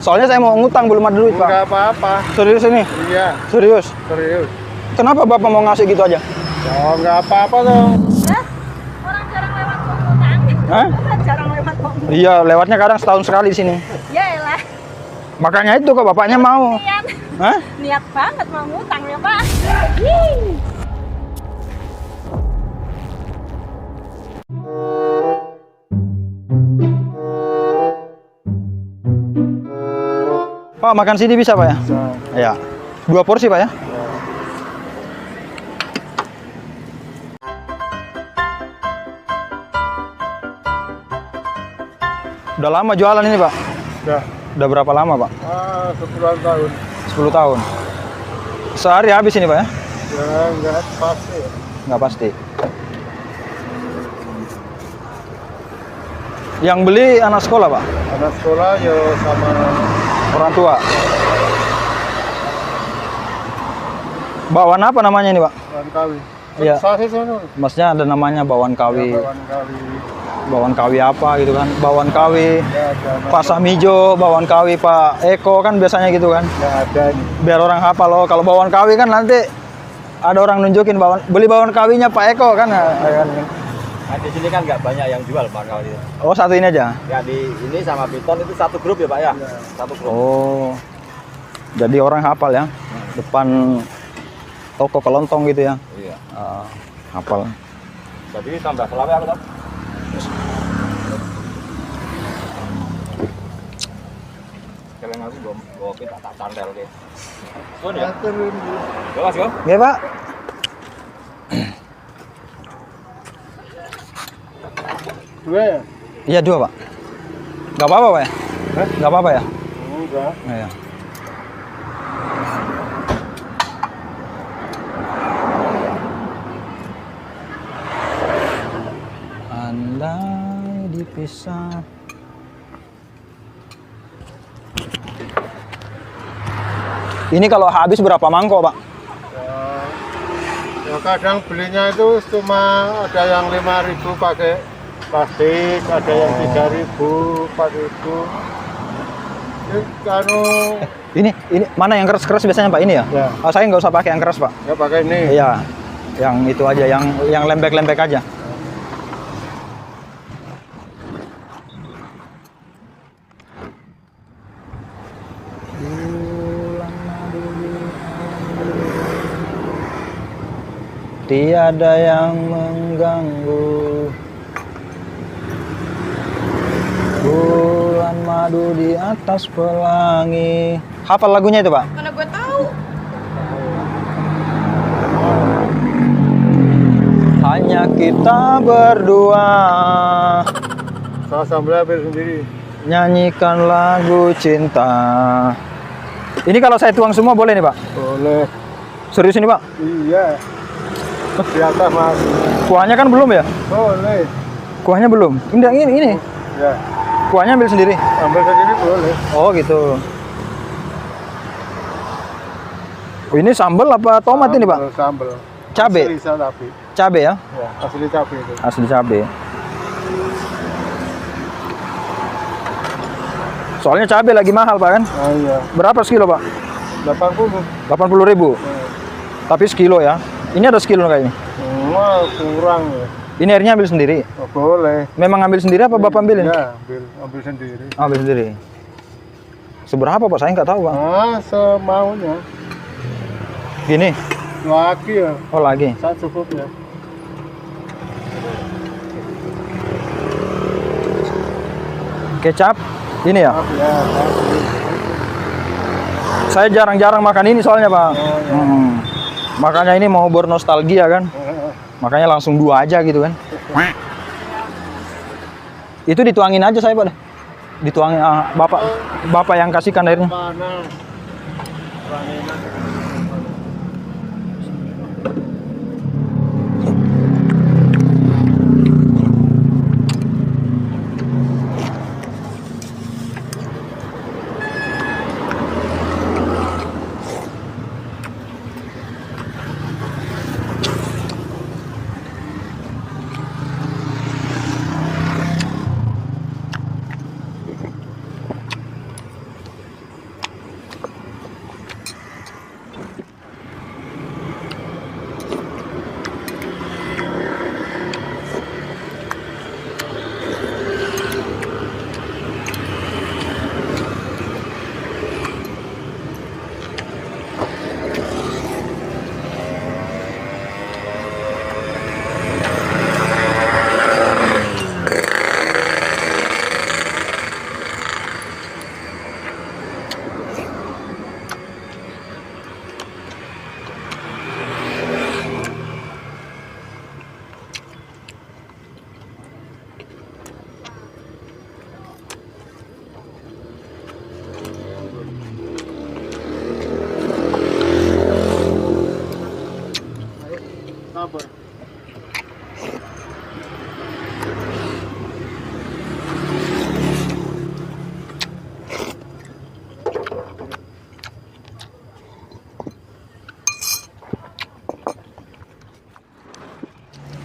Soalnya saya mau ngutang, belum ada duit, Pak. Enggak apa-apa. Serius ini? Iya. Serius? Serius. Kenapa Bapak mau ngasih gitu aja? Oh, enggak apa-apa dong. Orang jarang lewat kok ngutang. Hah? Jarang lewat kok. Iya, lewatnya kadang setahun sekali di sini. Ya elah. Makanya itu kok bapaknya mau. Niat. Hah? Niat banget mau ngutang ya, Pak. Hii. Pak, makan sini bisa, Pak ya? Bisa. Iya. 2 porsi, Pak ya? Udah lama jualan ini, Pak? Udah. Udah berapa lama, Pak? 10 tahun. 10 tahun. Sehari habis ini, Pak ya? Ya, enggak pasti. Nggak pasti. Yang beli anak sekolah, Pak? Anak sekolah ya sama Orang tua. Bakwan apa namanya ini, Pak? Bawan Kawi. Iya. Sasis itu. Maksudnya ada namanya bakwan kawi. Bawan Kawi. Bakwan kawi apa gitu kan? Bakwan kawi. Ya, ada. Pak Samijo, bakwan kawi Pak Eko kan biasanya gitu kan. Ya, ada ini. Biar orang hafal loh. Kalau bakwan kawi kan nanti ada orang nunjukin beli bakwan kawinya Pak Eko kan. Nah, di sini kan nggak banyak yang jual Pak kalau itu. Oh, satu ini aja. Ya di ini sama Piton itu satu grup ya Pak ya? Satu grup. Oh. Jadi orang hafal ya. Depan toko kelontong gitu ya. Iya. Hafal. Jadi tambah selawet aku tahu. Kalian aku bawa kita tak cantel deh. Gon ya? Yo Mas, Gon. Oke, Pak. Dua ya? Iya, 2, Pak. Nggak apa-apa, Pak ya? Hah? Nggak apa-apa ya? Enggak. Iya. Andai dipisah. Ini kalau habis berapa mangkok, Pak? Ya, kadang belinya itu cuma ada yang 5.000 pakai plastik, ada yang 3.000 pakai itu. Ini kanu Ini mana yang keras-keras biasanya, Pak? Ini ya? Ya. Oh, saya nggak usah pakai yang keras, Pak. nggak pakai ini. Iya. Yang itu aja, yang lembek-lembek aja. Tiada yang mengganggu. Bulan madu di atas pelangi. Hafal lagunya itu, Pak? Mana gue tahu. Hanya kita berdua Saya sambil ambil sendiri. nyanyikan lagu cinta. Ini kalau saya tuang semua boleh nih, Pak? Boleh. Serius ini, Pak? Iya. Di atas Mas. Kuahnya kan belum ya? Boleh. Kuahnya belum. Ini. Ya. Kuahnya ambil sendiri. Ambil sendiri boleh. Oh, gitu. Oh, ini sambal apa tomat ini, Pak? Sambal. Cabe. Asli cabe. Cabe ya? Ya, asli cabe itu. Asli cabe. Soalnya cabe lagi mahal, Pak kan? Oh iya. Berapa sekilo, Pak? 80. 80.000. Tapi sekilo ya. Ini ada sekilo kayaknya. Wah, kurang ya. Ini airnya ambil sendiri. Oh, boleh. Memang ambil sendiri apa Bapak ambilin? Ya, ambil sendiri. Ambil sendiri. Seberapa, Pak? Saya nggak tahu, Pak. Ah, semaunya. Gini. Lagi ya. Oh, lagi. Saya cukup ya. Kecap. Ini ya. Maaf ya. Saya jarang-jarang makan ini soalnya, Pak. Oh, ya. Makanya ini mau bernostalgia kan. Makanya langsung 2 aja gitu kan. Itu dituangin aja saya, Pak. Dituangin Bapak yang kasihkan airnya. Mana?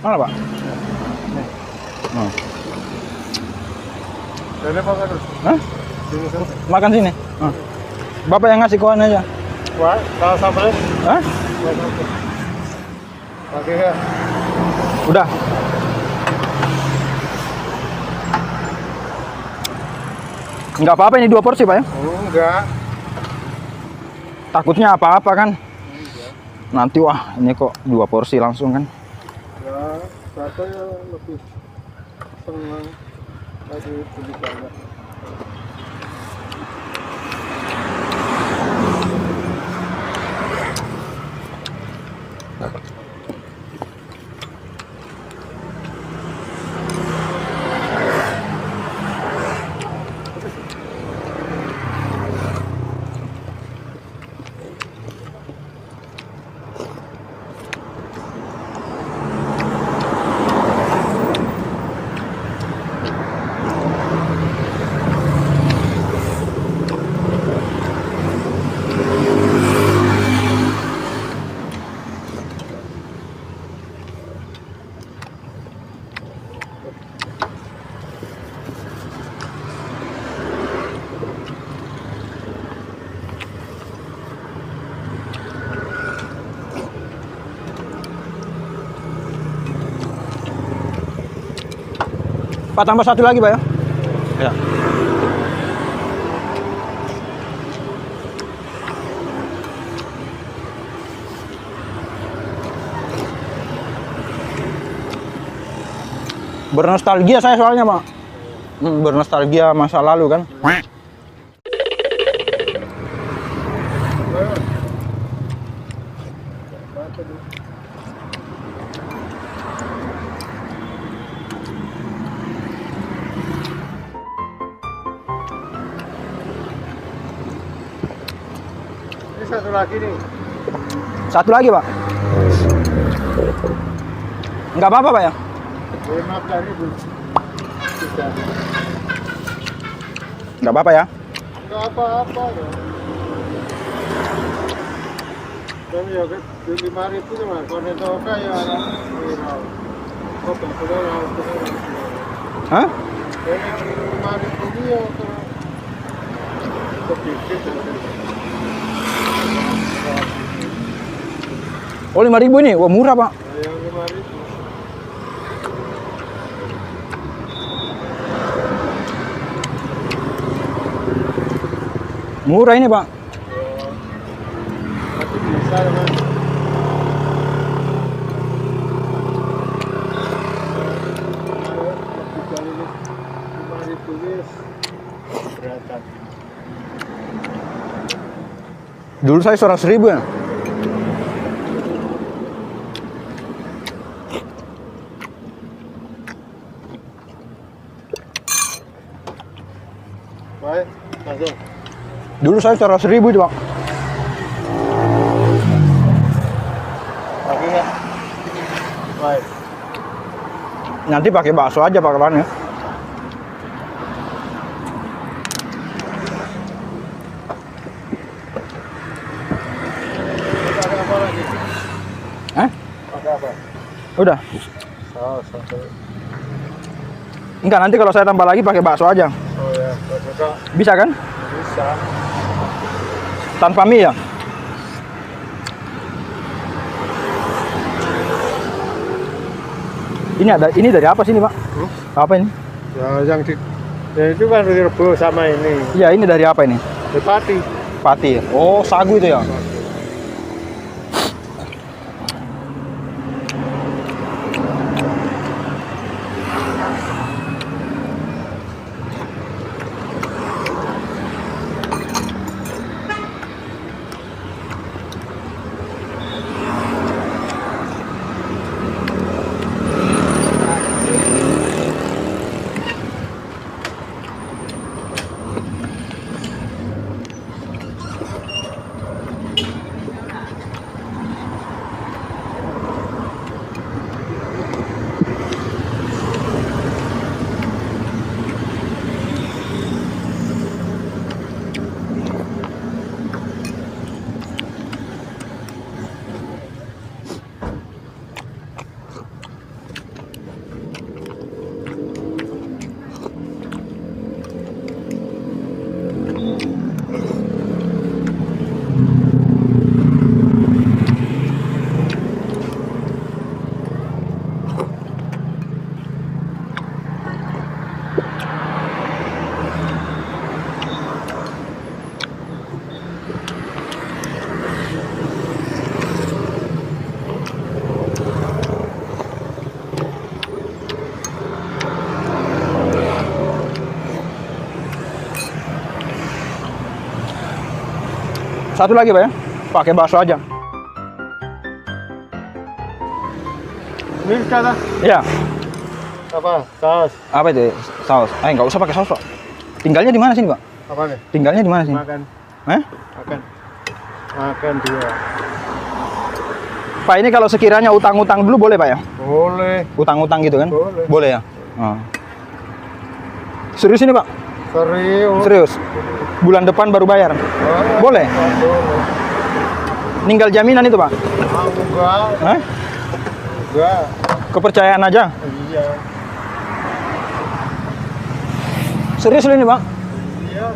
Mana, Pak? Oh. Jadi apa kan? Hah? Sini sana. Makan sini. Oh. Bapak yang ngasih koin aja. Wah, salah sampai. Hah? Oke ya. Udah. Enggak apa-apa ini 2 porsi, Pak ya? Enggak. Takutnya apa-apa kan? Nanti wah, ini kok 2 porsi langsung kan? Ya, saya lebih senang lagi beli banyak. Pak tambah 1 lagi, Pak ya? Ya. Bernostalgia saya soalnya, Pak. Bernostalgia masa lalu kan. Ini satu lagi nih. 1 lagi, Pak. Enggak apa-apa, Pak ya? 15.000. Sudah. Enggak apa-apa ya? Enggak apa-apa ya. Tapi ya kan 5.000 cuma kalau itu kayak oh betul Hah? ini 5.000 dia sedikit Oh, 5.000 ini. Wah, murah, Pak. yang 5.000. Murah ini, Pak. Masih bisa ya kan. Beratan. Dulu saya 100.000 ya. Baik, langsung. Dulu saya 100.000 itu, Pak. Lagi ya. Baik. Nanti pakai bakso aja, Pak, kapan ya? Ada apa lagi? Hah? Ada apa? Udah. Satu. Enggak, nanti kalau saya tambah lagi pakai bakso aja. Oh ya, sudah Bisa kan? bisa. Tanpa mie ya? Ini dari apa sih ini, Pak? Apa ini? Ya yang di ya itu kan rebus sama ini. Iya, ini dari apa ini? Pati. Pati. Oh, sagu itu ya? Satu lagi Pak ya. Pakai bakso aja. Ini kata Iya. apa? Saus. Apa itu? Saus. Nggak usah pakai saus Pak. Tinggalnya di mana sini Pak? Apa nih? Tinggalnya di mana sini? Makan. Hah? Makan dia. Pak ini kalau sekiranya utang-utang dulu boleh Pak ya? Boleh. Utang-utang gitu kan? Boleh. Boleh ya? Oh. Serius ini Pak? Serius. Serius? Bulan depan baru bayar? Boleh? Boleh. Ninggal jaminan itu Pak? Enggak. Hah? Enggak. Kepercayaan aja? Iya. Serius ini Pak? Iya.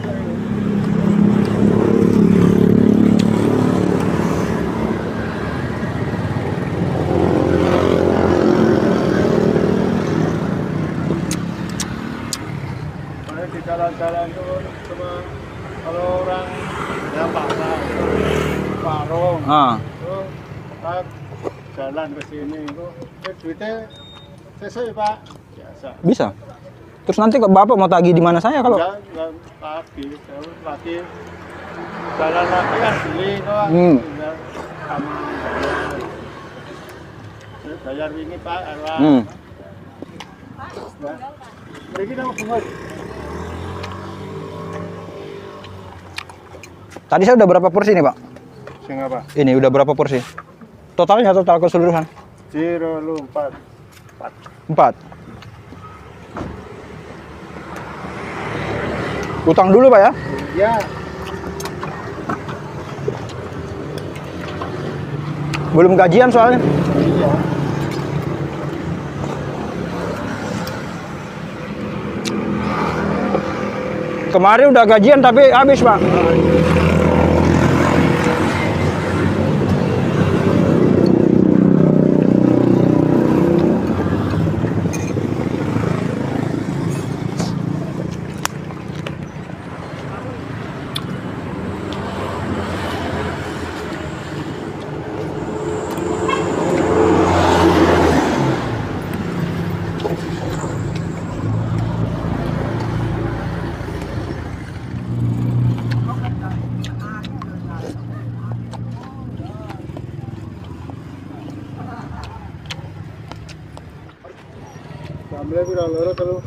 Di jalan-jalan tuh cuma kalau orang yang pasar warung tuh kan jalan ke sini tuh duitnya sesuai Pak biasa. Bisa. Terus nanti ke Bapak mau tagih di mana saya kalau? Enggak lagi jalan lagi kan beli kok. Tinggal sama bayar ini Pak. Lagi nama bunga. Tadi saya udah berapa porsi nih Pak? Sing apa? Ini udah berapa porsi? Totalnya total keseluruhan? 04. 4. Utang dulu Pak ya? Iya. Belum gajian soalnya. Iya. Kemarin udah gajian tapi habis Pak. Sambil pira loro telu.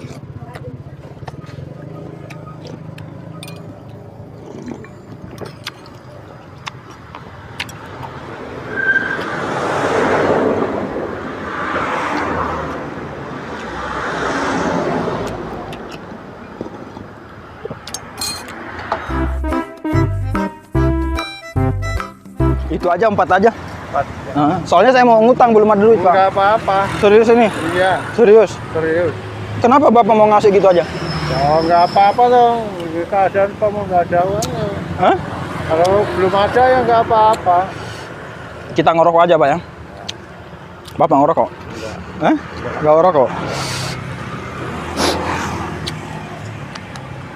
Itu aja 4 aja. 4. Soalnya saya mau ngutang belum ada duit Pak. Enggak apa-apa. Serius ini? Iya, Serius? serius. Kenapa Bapak mau ngasih gitu aja? Oh, enggak apa-apa dong. Keadaan kamu enggak ada uang. Hah? Kalau belum ada ya enggak apa-apa. Kita ngerokok aja Pak ya? Bapak ngerokok? Enggak. Hah? Nggak ngerokok?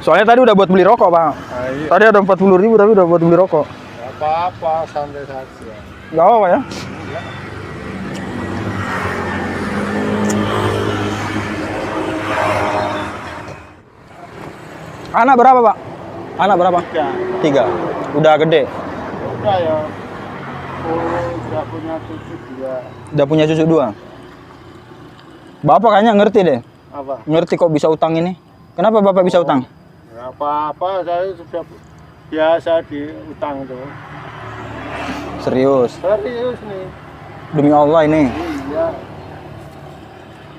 Soalnya tadi udah buat beli rokok Pak. Iya. Tadi ada 40.000 tapi udah buat beli rokok. Enggak apa-apa, santai saja. Nggak apa-apa ya? Anak berapa Pak? Anak berapa? 3. Udah gede? Udah ya. Udah punya cucu 2. Udah punya cucu 2? Bapak kayaknya ngerti deh. Apa? Ngerti kok bisa utang ini. Kenapa Bapak bisa utang? Enggak apa-apa, saya sudah biasa diutang tuh. Serius? Serius nih. Demi Allah ini. Iya.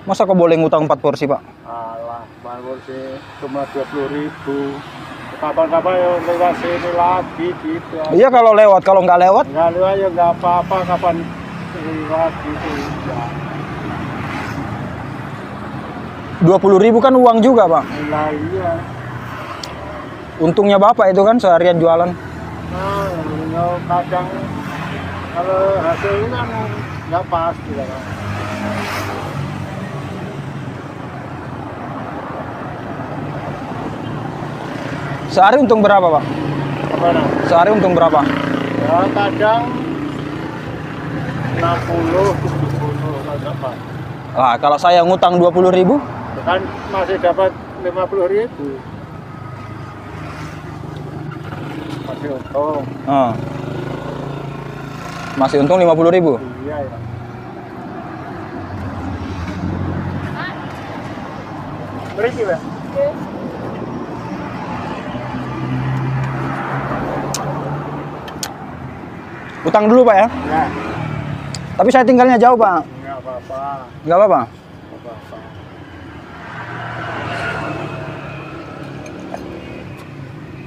Masa kok boleh ngutang 4 porsi Pak? Alah, bangun sih cuma 20.000. Kapan-kapan ya lewat sini lagi gitu. Iya kalau lewat, kalau nggak lewat? Nggak lewat ya nggak apa-apa, kapan lewat gitu. Ya. 20.000 kan uang juga Pak. Nah, iya. Untungnya Bapak itu kan seharian jualan. Nah, kadang kalau hasilnya kan nggak pasti kan. Sehari untung berapa Pak? Apa nah? Sehari untung berapa? Ya kadang 60, 70 nggak apa. Lah kalau saya ngutang 20.000? Kan masih dapat 50.000. masih untung. Oh. Masih untung 50.000. Iya ya. Beri juga. Utang dulu Pak ya. Ya. Tapi saya tinggalnya jauh Pak. Enggak apa-apa. Nggak apa-apa. Enggak apa-apa.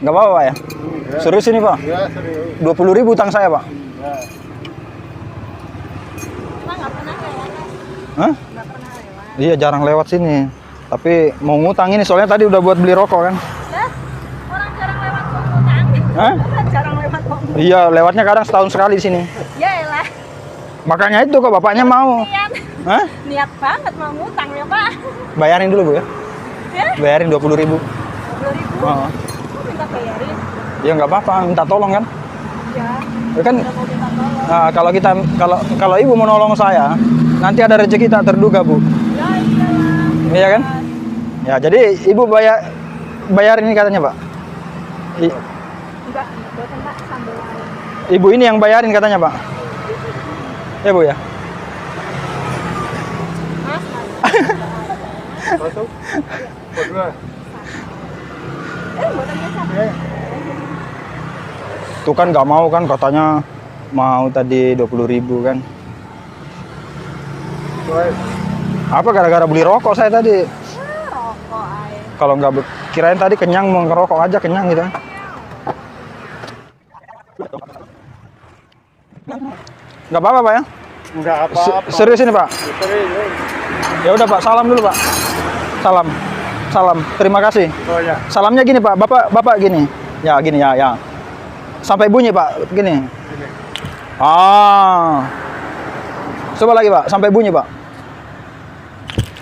Nggak apa-apa Pak ya. Enggak. Serius ini Pak. Iya serius. 20.000 utang saya Pak. Iya. Emang nggak pernah lewat? Hah? Nggak pernah lewat. Iya jarang lewat sini. Tapi mau ngutang ini soalnya tadi udah buat beli rokok kan. Lah, orang jarang lewat kok ngutang. Hah? Jarang lewat kok. Iya lewatnya kadang setahun sekali di sini. Ya elah, Makanya itu kok bapaknya mau. niat. Hah? Niat banget mau ngutang ya Pak. Bayarin dulu Bu ya. Ya, Bayarin 20.000. 20.000. Oh. Kok minta bayarin? Ya nggak apa-apa, minta tolong kan. Ya, Ya kan udah mau minta tolong. nah, kalau ibu mau nolong saya, nanti ada rezeki tak terduga Bu. Ya iyalah. Iya kan? Ya jadi ibu bayarin ini katanya Pak. Enggak, buatan Pak sambal lain. Ibu ini yang bayarin katanya Pak. Ya Bu ya. Mas, Satu. Kedua. buatannya siapa? Tuh kan nggak mau kan katanya mau tadi 20.000 kan. Baik. Apa gara-gara beli rokok saya tadi. Rokok aja. Kalau nggak kirain tadi kenyang mau ngerokok aja kenyang gitu. Nggak apa-apa Pak ya? Enggak apa-apa. Serius ini Pak? Serius. Ya udah Pak, salam dulu Pak. Salam. Salam. Terima kasih. Oh ya. Salamnya gini Pak, Bapak gini. Ya gini ya. Sampai bunyi Pak, gini. Ah. Coba lagi Pak, sampai bunyi Pak.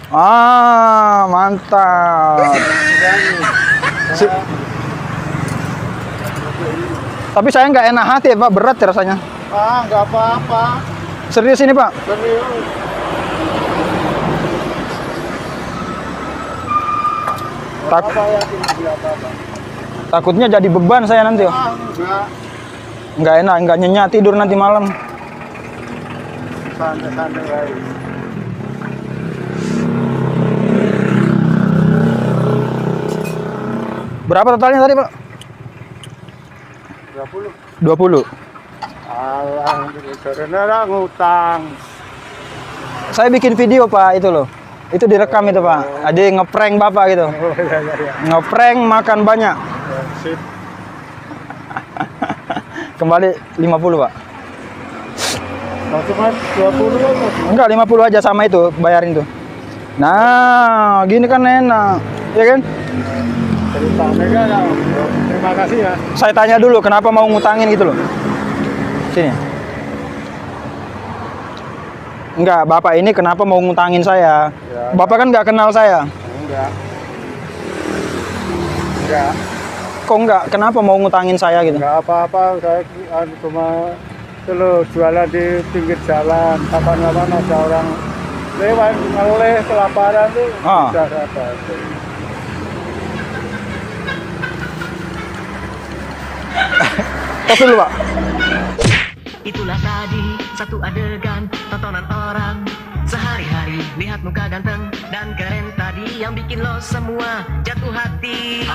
Ah, mantap. Si- Tapi saya nggak enak hati Pak, berat ya rasanya. Ah, enggak apa-apa. Serius ini Pak. Serius. Tak- Apa ya? Tidak apa-apa. Takutnya jadi beban saya nanti. Ah, enggak. Nggak enak, nggak nyenyak tidur nanti malam. Santai-santai aja. Berapa totalnya tadi Pak? 20. 20. Alhamdulillah, ngutang. Saya bikin video Pak itu loh. Itu direkam itu Pak. Ada yang ngeprank Bapak gitu. Oh iya iya. Ngeprank makan banyak. Ya, sip. Kembali 50 Pak. Nah, cuma 20 aja. Enggak 50 aja sama itu bayarin tuh. Nah, gini kan enak. Ya kan? Ceritanya kan ya. Terima kasih ya. Saya tanya dulu kenapa mau ngutangin gitu loh. Sini. Enggak, Bapak ini kenapa mau ngutangin saya? Ya, Bapak kan nggak kenal saya. enggak. Enggak. Kok enggak? Kenapa mau ngutangin saya gitu? Enggak apa-apa, saya cuma dulu jualan di pinggir jalan. Kapan-kapan ada orang lewat ngeleh kelaparan tuh Ah. bisa saya bantu. Tos dulu Pak. Itulah tadi satu adegan tontonan orang sehari-hari. Lihat muka ganteng dan keren tadi yang bikin lo semua jatuh hati.